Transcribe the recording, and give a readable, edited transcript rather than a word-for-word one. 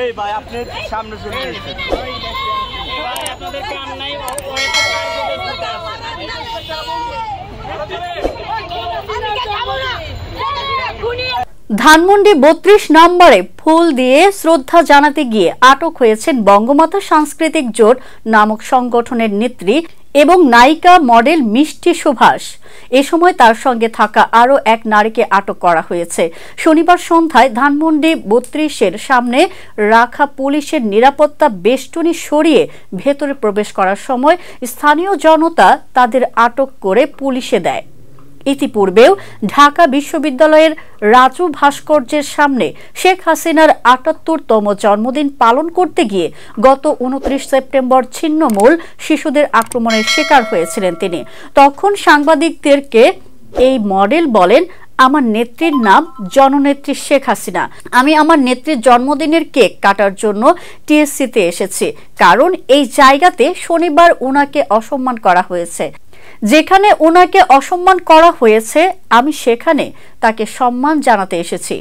এই ভাই আপনি সামনে চলে এসেছেন ধানমন্ডি ৩২ নম্বরে ফুল দিয়ে শ্রদ্ধা জানাতে গিয়ে আটক হয়েছেন বঙ্গমাতা সাংস্কৃতিক জোট নামক সংগঠনের নেত্রী এবং নায়িকা মডেল মিষ্টি সুভাষ। এ সময় তার সঙ্গে থাকা আরও এক নারীকে আটক করা হয়েছে। শনিবার সন্ধ্যায় ধানমন্ডি ৩২-এর সামনে রাখা পুলিশের নিরাপত্তা বেষ্টনী সরিয়ে ভেতরে প্রবেশ করার সময় স্থানীয় জনতা তাদের আটক করে পুলিশে দেয়। ইতিপূর্বেও ঢাকা বিশ্ববিদ্যালয়ের রাজু ভাস্কর্যের সামনে শেখ হাসিনার ৭৮তম জন্মদিন পালন করতে গিয়ে গত ২৯ সেপ্টেম্বর ছিন্নমূল শিশুদের আক্রমণের শিকার হয়েছিলেন তিনি। তখন সাংবাদিকদেরকে এই মডেল বলেন, আমার নেত্রীর নাম জননেত্রী শেখ হাসিনা। আমি আমার নেত্রীর জন্মদিনের কেক কাটার জন্য টিএসসিতে এসেছি, কারণ এই জায়গাতে শনিবার ওনাকে অসম্মান করা হয়েছে। যেখানে ওনাকে অসম্মান করা হয়েছে আমি সেখানে তাকে সম্মান জানাতে এসেছি।